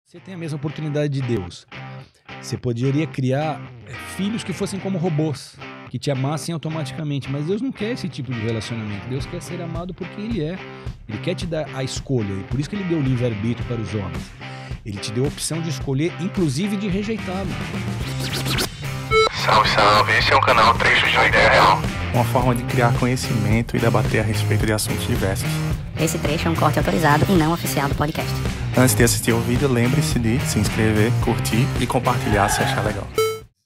Você tem a mesma oportunidade de Deus. Você poderia criar filhos que fossem como robôs, que te amassem automaticamente, mas Deus não quer esse tipo de relacionamento. Deus quer ser amado por quem Ele é. Ele quer te dar a escolha, e por isso que Ele deu livre-arbítrio para os homens. Ele te deu a opção de escolher, inclusive de rejeitá-lo. Salve, salve, esse é o canal Trechos de uma Ideia Real. Uma forma de criar conhecimento e debater a respeito de assuntos diversos. Esse trecho é um corte autorizado e não oficial do podcast. Antes de assistir o vídeo, lembre-se de se inscrever, curtir e compartilhar se achar legal.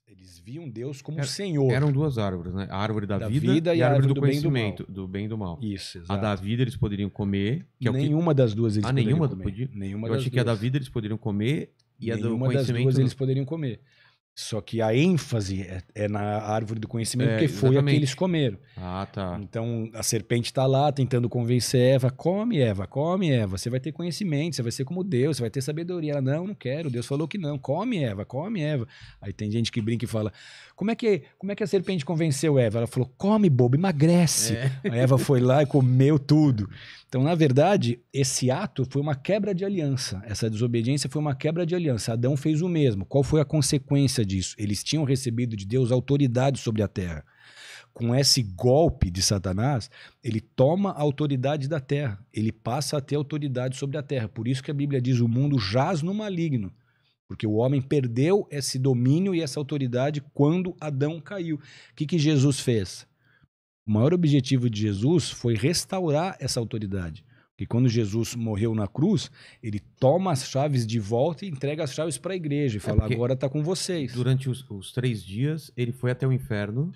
Eles viam Deus como Senhor. Eram duas árvores, né? A árvore da vida e a árvore do bem e do conhecimento, do bem e do mal. Isso, exato. A da vida eles poderiam comer. Que é o que... Nenhuma das duas eles poderiam nenhuma comer. podia? Nenhuma Eu das achei que duas. a da vida eles poderiam comer e a do Nenhuma das conhecimento duas não. eles poderiam comer. Só que a ênfase é na árvore do conhecimento, porque foi a que exatamente. eles comeram. Ah, tá. Então a serpente está lá tentando convencer Eva: come, Eva, você vai ter conhecimento, você vai ser como Deus, você vai ter sabedoria. Ela: não quero, Deus falou que não, come, Eva, come, Eva. Aí tem gente que brinca e fala: como é que a serpente convenceu Eva? Ela falou: come, bobo, emagrece. A Eva foi lá e comeu tudo. Então, na verdade, esse ato foi uma quebra de aliança. Essa desobediência foi uma quebra de aliança. Adão fez o mesmo. Qual foi a consequência disso? Eles tinham recebido de Deus autoridade sobre a terra. Com esse golpe de Satanás, ele toma a autoridade da terra. Ele passa a ter autoridade sobre a terra. Por isso que a Bíblia diz: o mundo jaz no maligno. Porque o homem perdeu esse domínio e essa autoridade quando Adão caiu. O que Jesus fez? O maior objetivo de Jesus foi restaurar essa autoridade. Porque quando Jesus morreu na cruz, ele toma as chaves de volta e entrega as chaves para a igreja. E fala: agora está com vocês. Durante os 3 dias, ele foi até o inferno.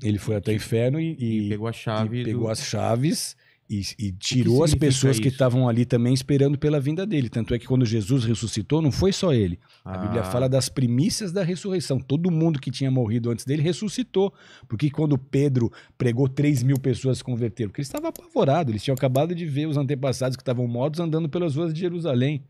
Ele foi até o inferno E pegou a chave. pegou as chaves e tirou as pessoas que isso? estavam ali também esperando pela vinda dele. Tanto é que quando Jesus ressuscitou, não foi só ele. A Bíblia fala das primícias da ressurreição. Todo mundo que tinha morrido antes dele ressuscitou. Porque quando Pedro pregou, 3.000 pessoas se converteram. Porque eles estavam apavorados. Eles tinham acabado de ver os antepassados que estavam mortos andando pelas ruas de Jerusalém.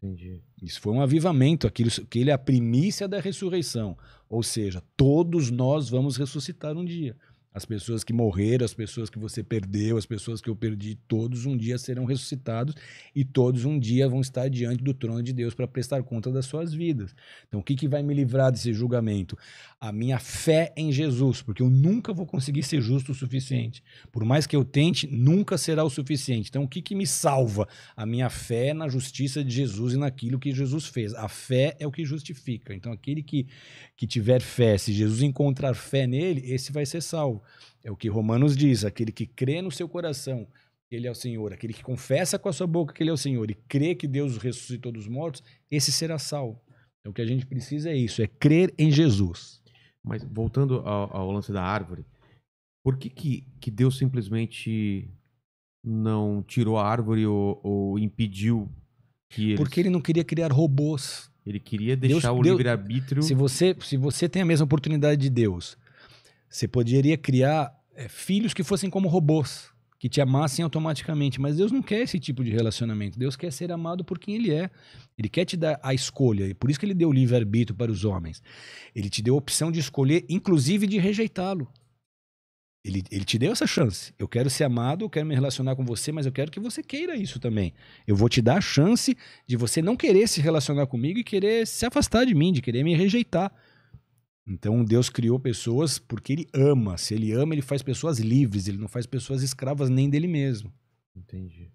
Entendi. Isso foi um avivamento. Aquele é a primícia da ressurreição. Ou seja, todos nós vamos ressuscitar um dia. As pessoas que morreram, as pessoas que você perdeu, as pessoas que eu perdi, todos um dia serão ressuscitados e todos um dia vão estar diante do trono de Deus para prestar conta das suas vidas. Então, o que vai me livrar desse julgamento? A minha fé em Jesus, porque eu nunca vou conseguir ser justo o suficiente. Por mais que eu tente, nunca será o suficiente. Então, o que me salva? A minha fé na justiça de Jesus e naquilo que Jesus fez. A fé é o que justifica. Então, aquele que tiver fé, se Jesus encontrar fé nele, esse vai ser salvo. É o que Romanos diz: aquele que crê no seu coração que Ele é o Senhor, aquele que confessa com a sua boca que Ele é o Senhor e crê que Deus o ressuscitou dos mortos, esse será salvo. Então o que a gente precisa é isso, é crer em Jesus. Mas voltando ao lance da árvore, por que Deus simplesmente não tirou a árvore ou impediu que eles... Porque Ele não queria criar robôs. Ele queria deixar o livre-arbítrio... Se você tem a mesma oportunidade de Deus, você poderia criar filhos que fossem como robôs, que te amassem automaticamente. Mas Deus não quer esse tipo de relacionamento. Deus quer ser amado por quem Ele é. Ele quer te dar a escolha. E por isso que Ele deu livre-arbítrio para os homens. Ele te deu a opção de escolher, inclusive de rejeitá-lo. Ele te deu essa chance. Eu quero ser amado, eu quero me relacionar com você, mas eu quero que você queira isso também. Eu vou te dar a chance de você não querer se relacionar comigo e querer se afastar de mim, de querer me rejeitar. Então Deus criou pessoas porque Ele ama. Se Ele ama, Ele faz pessoas livres. Ele não faz pessoas escravas nem dele mesmo. Entendi.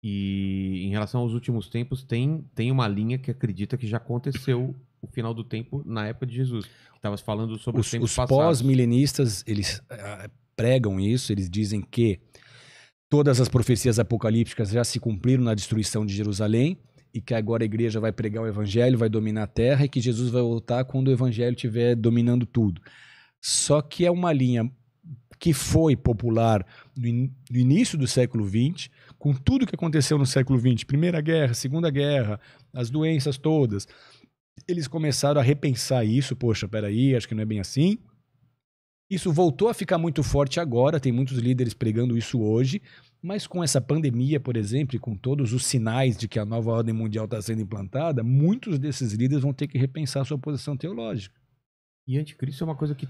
E em relação aos últimos tempos, tem uma linha que acredita que já aconteceu o final do tempo na época de Jesus. Que estava falando sobre os tempos passados. Os pós-milenistas, eles pregam isso. Eles dizem que todas as profecias apocalípticas já se cumpriram na destruição de Jerusalém e que agora a igreja vai pregar o evangelho, vai dominar a terra e que Jesus vai voltar quando o evangelho estiver dominando tudo. Só que é uma linha que foi popular no início do século XX, com tudo que aconteceu no século XX, Primeira Guerra, Segunda Guerra, as doenças todas. Eles começaram a repensar isso. Poxa, peraí, acho que não é bem assim. Isso voltou a ficar muito forte agora, tem muitos líderes pregando isso hoje, mas com essa pandemia, por exemplo, e com todos os sinais de que a nova ordem mundial está sendo implantada, muitos desses líderes vão ter que repensar a sua posição teológica. E anticristo é uma coisa que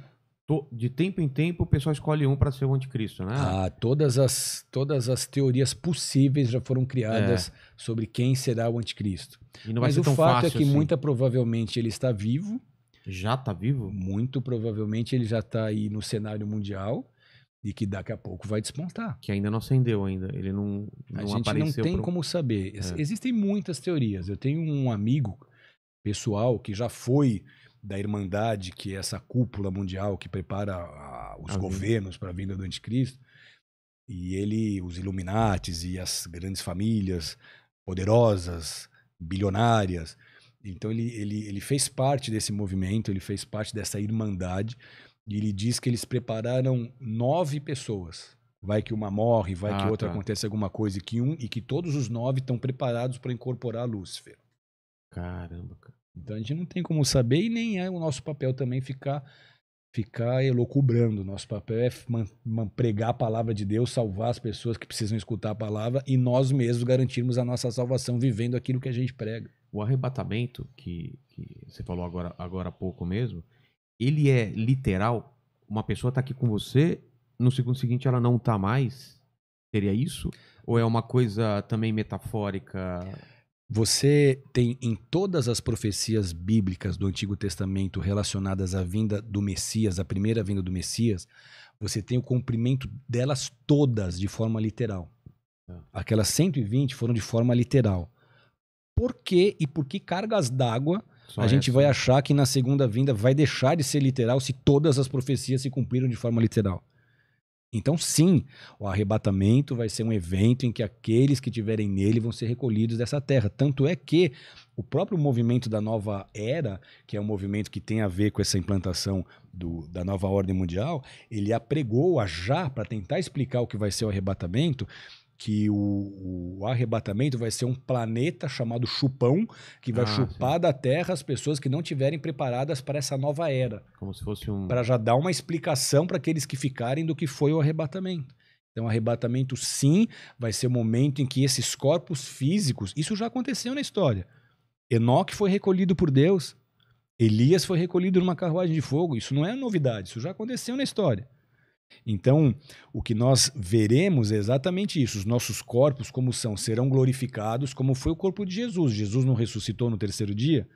De tempo em tempo o pessoal escolhe um para ser o anticristo, né? Todas as teorias possíveis já foram criadas sobre quem será o anticristo. E não vai Mas ser o tão fato fácil é que assim. muito provavelmente ele está vivo. Já tá vivo? Muito provavelmente ele já está aí no cenário mundial e que daqui a pouco vai despontar. Que ainda não acendeu ainda. Ele não A gente apareceu. não tem como saber. Existem muitas teorias. Eu tenho um amigo pessoal que já foi da Irmandade, que é essa cúpula mundial que prepara os governos para a vinda do anticristo. E os Illuminates e as grandes famílias poderosas, bilionárias. Então ele fez parte desse movimento, ele fez parte dessa Irmandade. E ele diz que eles prepararam 9 pessoas. Vai que uma morre, vai que outra acontece alguma coisa, e que todos os 9 estão preparados para incorporar Lúcifer. Caramba, cara. Então a gente não tem como saber, e nem é o nosso papel também ficar elucubrando. Nosso papel é pregar a palavra de Deus, salvar as pessoas que precisam escutar a palavra e nós mesmos garantirmos a nossa salvação vivendo aquilo que a gente prega. O arrebatamento, que você falou agora há pouco mesmo, ele é literal? Uma pessoa tá aqui com você, no segundo seguinte ela não tá mais? Seria isso? Ou é uma coisa também metafórica? Você tem em todas as profecias bíblicas do Antigo Testamento relacionadas à vinda do Messias, a primeira vinda do Messias, você tem o cumprimento delas todas de forma literal. Aquelas 120 foram de forma literal. Por quê e por que cargas d'água a gente vai achar que na segunda vinda vai deixar de ser literal se todas as profecias se cumpriram de forma literal? Então, sim, o arrebatamento vai ser um evento em que aqueles que estiverem nele vão ser recolhidos dessa terra. Tanto é que o próprio movimento da nova era, que é um movimento que tem a ver com essa implantação da nova ordem mundial, ele apregou já para tentar explicar o que vai ser o arrebatamento, que o arrebatamento vai ser um planeta chamado chupão, que vai chupar da Terra as pessoas que não estiverem preparadas para essa nova era. Como se fosse para já dar uma explicação para aqueles que ficarem do que foi o arrebatamento. Então, o arrebatamento, sim, vai ser o momento em que esses corpos físicos... Isso já aconteceu na história. Enoque foi recolhido por Deus. Elias foi recolhido numa carruagem de fogo. Isso não é novidade, isso já aconteceu na história. Então, o que nós veremos é exatamente isso. Os nossos corpos, como são, serão glorificados, como foi o corpo de Jesus. Jesus não ressuscitou no terceiro dia?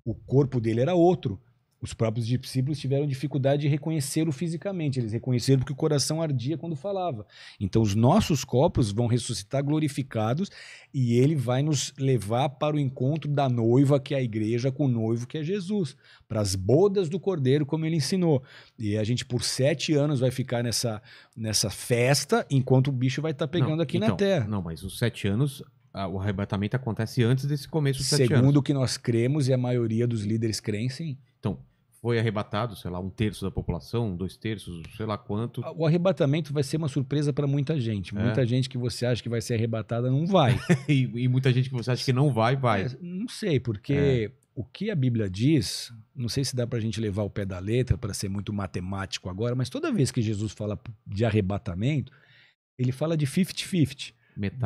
O corpo dele era outro. Os próprios discípulos tiveram dificuldade de reconhecê-lo fisicamente. Eles reconheceram porque o coração ardia quando falava. Então, os nossos corpos vão ressuscitar glorificados e ele vai nos levar para o encontro da noiva, que é a igreja, com o noivo, que é Jesus. Para as bodas do Cordeiro, como ele ensinou. E a gente, por 7 anos, vai ficar nessa festa, enquanto o bicho vai estar pegando na Terra. Não, mas os 7 anos... O arrebatamento acontece antes desse começo dos 7 anos. Segundo o que nós cremos e a maioria dos líderes creem, sim. Então, foi arrebatado, sei lá, 1/3 da população, 2/3, sei lá quanto. O arrebatamento vai ser uma surpresa para muita gente. Muita gente que você acha que vai ser arrebatada não vai. e muita gente que você acha que não vai. Não sei, porque o que a Bíblia diz, não sei se dá para a gente levar o pé da letra para ser muito matemático agora, mas toda vez que Jesus fala de arrebatamento, ele fala de 50-50.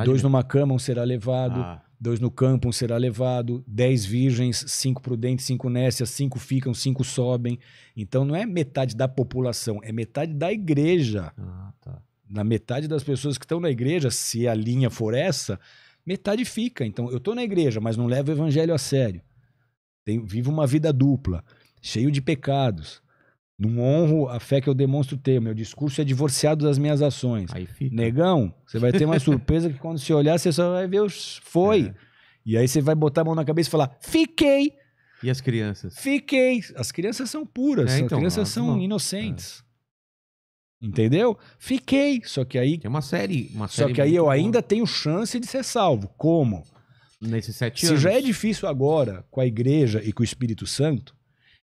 2 numa cama, 1 será levado. 2 no campo, 1 será levado. 10 virgens, 5 prudentes, 5 nécias, 5 ficam, 5 sobem. Então não é metade da população, é metade da igreja. Na metade das pessoas que estão na igreja, se a linha for essa, metade fica. Então eu estou na igreja, mas não levo o evangelho a sério. Vivo uma vida dupla, cheio de pecados. Não honro a fé que eu demonstro ter. Meu discurso é divorciado das minhas ações. Aí fica. Negão, você vai ter uma surpresa que quando você olhar, você só vai ver os foi. E aí você vai botar a mão na cabeça e falar, fiquei. E as crianças? Fiquei. As crianças são puras, as crianças são inocentes. Entendeu? Fiquei. Só que aí... Tem uma série só que aí eu ainda tenho chance de ser salvo. Como? Nesses 7 anos. Se já é difícil agora com a igreja e com o Espírito Santo,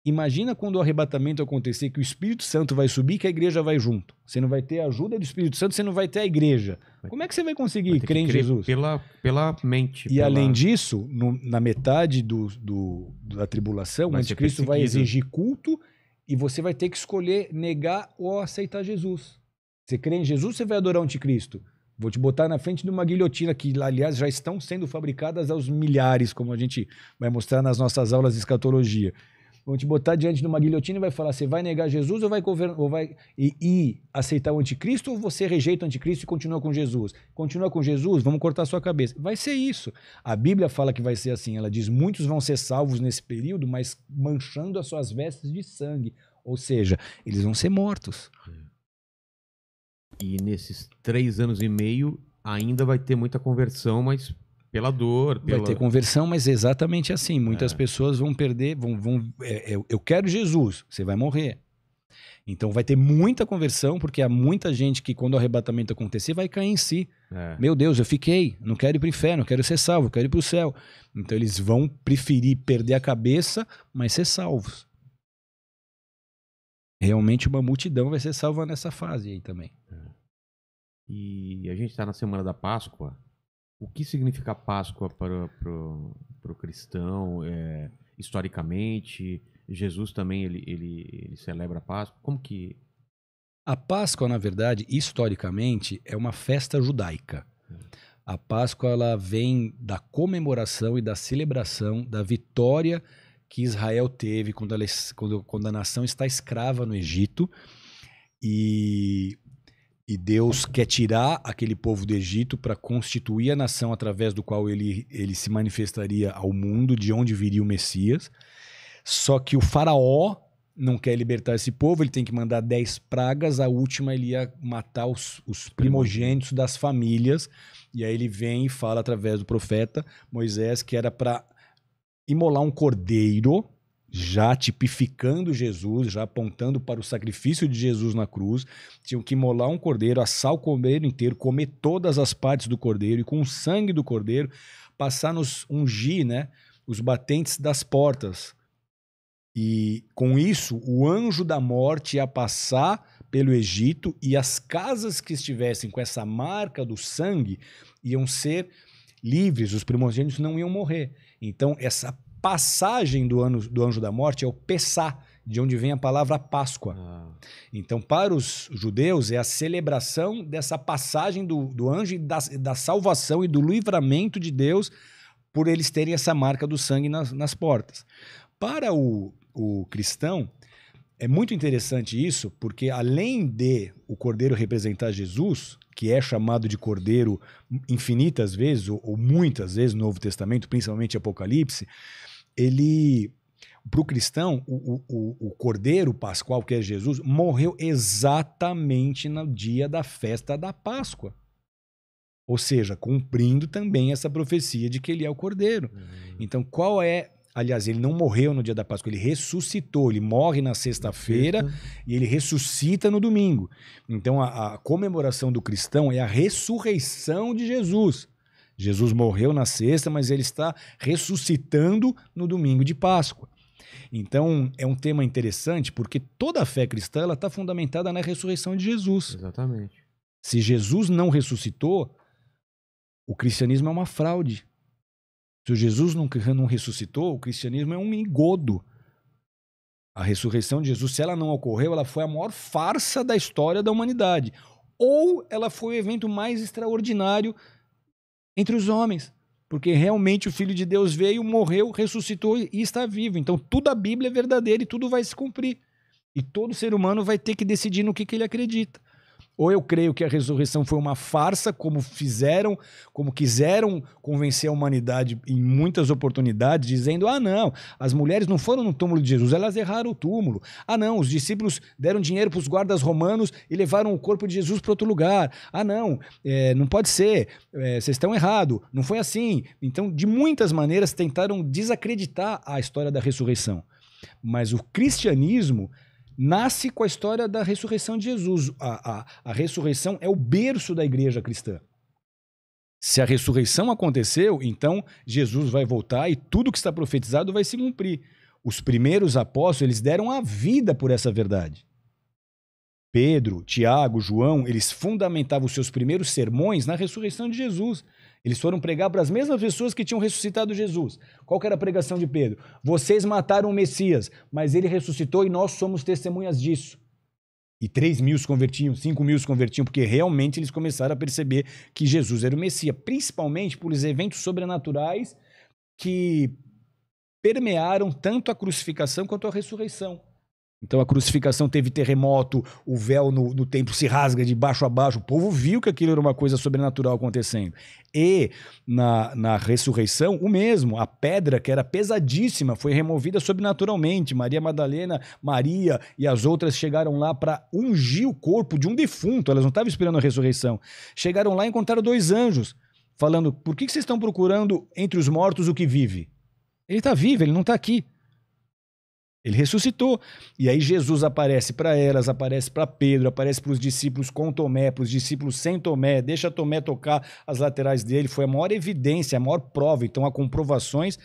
imagina quando o arrebatamento acontecer, que o Espírito Santo vai subir, que a igreja vai junto. Você não vai ter a ajuda do Espírito Santo, você não vai ter a igreja. Como é que você vai conseguir crer em Jesus? Pela mente. E além disso, na metade da tribulação, o anticristo vai exigir culto e você vai ter que escolher negar ou aceitar Jesus. Você crê em Jesus, você vai adorar o anticristo. Vou te botar na frente de uma guilhotina que, aliás, já estão sendo fabricadas aos milhares, como a gente vai mostrar nas nossas aulas de escatologia. Vão te botar diante de uma guilhotina e vai falar, você vai negar Jesus ou vai aceitar o anticristo, ou você rejeita o anticristo e continua com Jesus? Continua com Jesus, vamos cortar a sua cabeça. Vai ser isso. A Bíblia fala que vai ser assim, ela diz, muitos vão ser salvos nesse período, mas manchando as suas vestes de sangue. Ou seja, eles vão ser mortos. E nesses 3 anos e meio ainda vai ter muita conversão, mas pela dor. Vai ter conversão, mas é exatamente assim. Muitas pessoas vão perder, eu quero Jesus, você vai morrer. Então vai ter muita conversão, porque há muita gente que quando o arrebatamento acontecer vai cair em si. Meu Deus, eu fiquei, não quero ir para o inferno, não quero ser salvo, eu quero ir para o céu. Então eles vão preferir perder a cabeça, mas ser salvos. Realmente uma multidão vai ser salva nessa fase aí também. E a gente está na semana da Páscoa. O que significa Páscoa para o cristão? Historicamente, Jesus também ele celebra a Páscoa. Como que... A Páscoa, na verdade, historicamente, é uma festa judaica. A Páscoa ela vem da comemoração e da celebração da vitória que Israel teve quando a nação está escrava no Egito. E Deus quer tirar aquele povo do Egito para constituir a nação através do qual ele se manifestaria ao mundo, de onde viria o Messias. Só que o faraó não quer libertar esse povo, ele tem que mandar 10 pragas, a última ele ia matar os primogênitos das famílias. E aí ele vem e fala através do profeta Moisés que era para imolar um cordeiro, já tipificando Jesus, já apontando para o sacrifício de Jesus na cruz. Tinham que imolar um cordeiro, assar o cordeiro inteiro, comer todas as partes do cordeiro e com o sangue do cordeiro passar nos ungir, né, os batentes das portas. E com isso o anjo da morte ia passar pelo Egito e as casas que estivessem com essa marca do sangue iam ser livres, os primogênitos não iam morrer. Então essa passagem do anjo da morte é o Pessá, de onde vem a palavra Páscoa. Então, para os judeus, é a celebração dessa passagem do anjo e da salvação e do livramento de Deus por eles terem essa marca do sangue nas portas. Para o cristão, é muito interessante isso, porque além de o cordeiro representar Jesus, que é chamado de cordeiro infinitas vezes, ou muitas vezes no Novo Testamento, principalmente Apocalipse, para o cristão, o cordeiro pascual, que é Jesus, morreu exatamente no dia da festa da Páscoa. Ou seja, cumprindo também essa profecia de que ele é o cordeiro. Então, qual é... Aliás, ele não morreu no dia da Páscoa, ele ressuscitou. Ele morre na sexta-feira e ele ressuscita no domingo. Então, a comemoração do cristão é a ressurreição de Jesus. Jesus morreu na sexta, mas ele está ressuscitando no domingo de Páscoa. Então, é um tema interessante porque toda a fé cristã está fundamentada na ressurreição de Jesus. Exatamente. Se Jesus não ressuscitou, o cristianismo é uma fraude. Se o Jesus não ressuscitou, o cristianismo é um engodo. A ressurreição de Jesus, se ela não ocorreu, ela foi a maior farsa da história da humanidade. Ou ela foi o evento mais extraordinário entre os homens. Porque realmente o Filho de Deus veio, morreu, ressuscitou e está vivo. Então tudo a Bíblia é verdadeiro e tudo vai se cumprir. E todo ser humano vai ter que decidir no que ele acredita. Ou eu creio que a ressurreição foi uma farsa, como quiseram convencer a humanidade em muitas oportunidades, dizendo, não, as mulheres não foram no túmulo de Jesus, elas erraram o túmulo. Não, os discípulos deram dinheiro para os guardas romanos e levaram o corpo de Jesus para outro lugar. Não pode ser, vocês estão errados, não foi assim. Então, de muitas maneiras, tentaram desacreditar a história da ressurreição. Mas o cristianismo nasce com a história da ressurreição de Jesus. A ressurreição é o berço da igreja cristã. Se a ressurreição aconteceu, então Jesus vai voltar e tudo que está profetizado vai se cumprir. Os primeiros apóstolos, eles deram a vida por essa verdade. Pedro, Tiago, João, eles fundamentavam os seus primeiros sermões na ressurreição de Jesus. Eles foram pregar para as mesmas pessoas que tinham ressuscitado Jesus. Qual que era a pregação de Pedro? Vocês mataram o Messias, mas ele ressuscitou e nós somos testemunhas disso. E 3.000 se convertiam, 5.000 se convertiam, porque realmente eles começaram a perceber que Jesus era o Messias, principalmente por os eventos sobrenaturais que permearam tanto a crucificação quanto a ressurreição. Então a crucificação teve terremoto, o véu no templo se rasga de baixo a baixo, o povo viu que aquilo era uma coisa sobrenatural acontecendo. E na ressurreição, o mesmo, a pedra que era pesadíssima foi removida sobrenaturalmente. Maria Madalena, Maria e as outras chegaram lá para ungir o corpo de um defunto, elas não estavam esperando a ressurreição. Chegaram lá e encontraram 2 anjos, falando, por que vocês estão procurando entre os mortos o que vive? Ele está vivo, ele não está aqui. Ele ressuscitou. E aí Jesus aparece para elas, aparece para Pedro, aparece para os discípulos com Tomé, para os discípulos sem Tomé, deixa Tomé tocar as laterais dele. Foi a maior evidência, a maior prova. Então há comprovações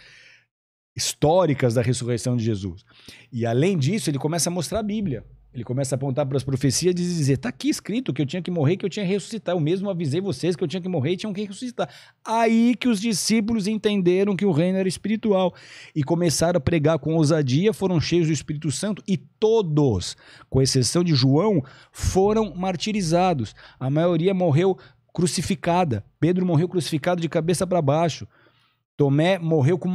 históricas da ressurreição de Jesus. E além disso, ele começa a mostrar a Bíblia. Ele começa a apontar para as profecias e dizer, está aqui escrito que eu tinha que morrer, que eu tinha que ressuscitar. Eu mesmo avisei vocês que eu tinha que morrer e tinham que ressuscitar. Aí que os discípulos entenderam que o reino era espiritual e começaram a pregar com ousadia, foram cheios do Espírito Santo e todos, com exceção de João, foram martirizados. A maioria morreu crucificada. Pedro morreu crucificado de cabeça para baixo. Tomé morreu com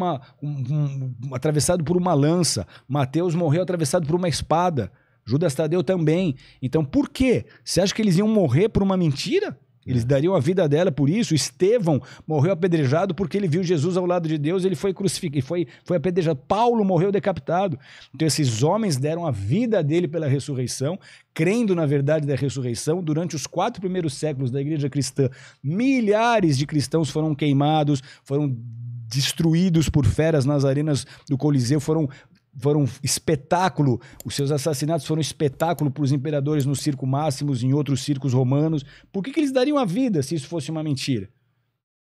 atravessado por uma lança. Mateus morreu atravessado por uma espada. Judas Tadeu também. Então, por quê? Você acha que eles iam morrer por uma mentira? Eles dariam a vida dela por isso? Estevão morreu apedrejado porque ele viu Jesus ao lado de Deus, ele foi crucificado, foi apedrejado. Paulo morreu decapitado. Então, esses homens deram a vida dele pela ressurreição, crendo na verdade da ressurreição. Durante os 4 primeiros séculos da igreja cristã, milhares de cristãos foram queimados, foram destruídos por feras nas arenas do Coliseu, foram espetáculo, os seus assassinatos foram espetáculo para os imperadores no Circo Máximos e em outros circos romanos. Por que eles dariam a vida se isso fosse uma mentira?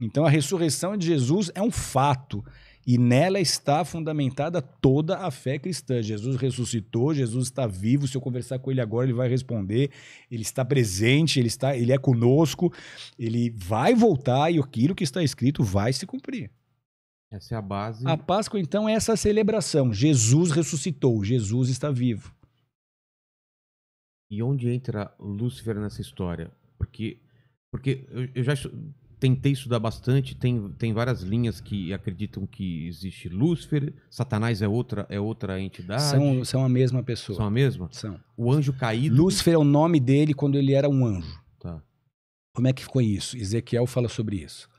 Então a ressurreição de Jesus é um fato e nela está fundamentada toda a fé cristã. Jesus ressuscitou, Jesus está vivo, se eu conversar com ele agora ele vai responder, ele está presente, ele é conosco, ele vai voltar e aquilo que está escrito vai se cumprir. Essa é a base. A Páscoa, então, é essa celebração. Jesus ressuscitou, Jesus está vivo. E onde entra Lúcifer nessa história? Porque eu já tentei estudar bastante, tem várias linhas que acreditam que existe Lúcifer, Satanás é outra entidade. São a mesma pessoa. São a mesma? São. O anjo caído... Lúcifer é o nome dele quando ele era um anjo. Tá. Como é que ficou isso? Ezequiel fala sobre isso.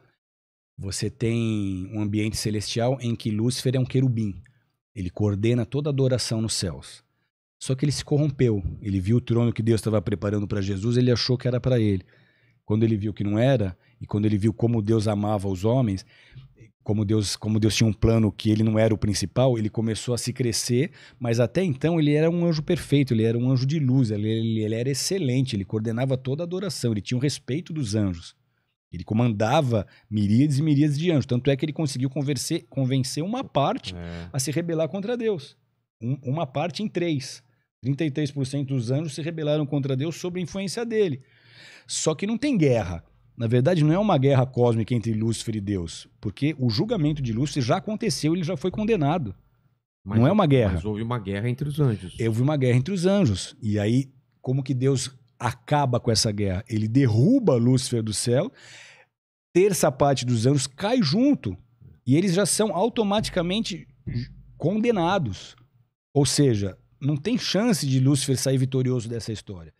Você tem um ambiente celestial em que Lúcifer é um querubim. Ele coordena toda a adoração nos céus. Só que ele se corrompeu. Ele viu o trono que Deus estava preparando para Jesus, ele achou que era para ele. Quando ele viu que não era, e quando ele viu como Deus amava os homens, como Deus tinha um plano que ele não era o principal, ele começou a se crescer, mas até então ele era um anjo perfeito, ele era um anjo de luz, ele era excelente, ele coordenava toda a adoração, ele tinha o respeito dos anjos. Ele comandava miríades e miríades de anjos. Tanto é que ele conseguiu convencer uma parte a se rebelar contra Deus. Uma parte em 3. 33% dos anjos se rebelaram contra Deus sob a influência dele. Só que não tem guerra. Na verdade, não é uma guerra cósmica entre Lúcifer e Deus. Porque o julgamento de Lúcifer já aconteceu, ele já foi condenado. Não é uma guerra. Mas houve uma guerra entre os anjos. Houve uma guerra entre os anjos. E aí, como que Deus acaba com essa guerra? Ele derruba Lúcifer do céu, terça parte dos anjos cai junto, e eles já são automaticamente condenados. Ou seja, não tem chance de Lúcifer sair vitorioso dessa história.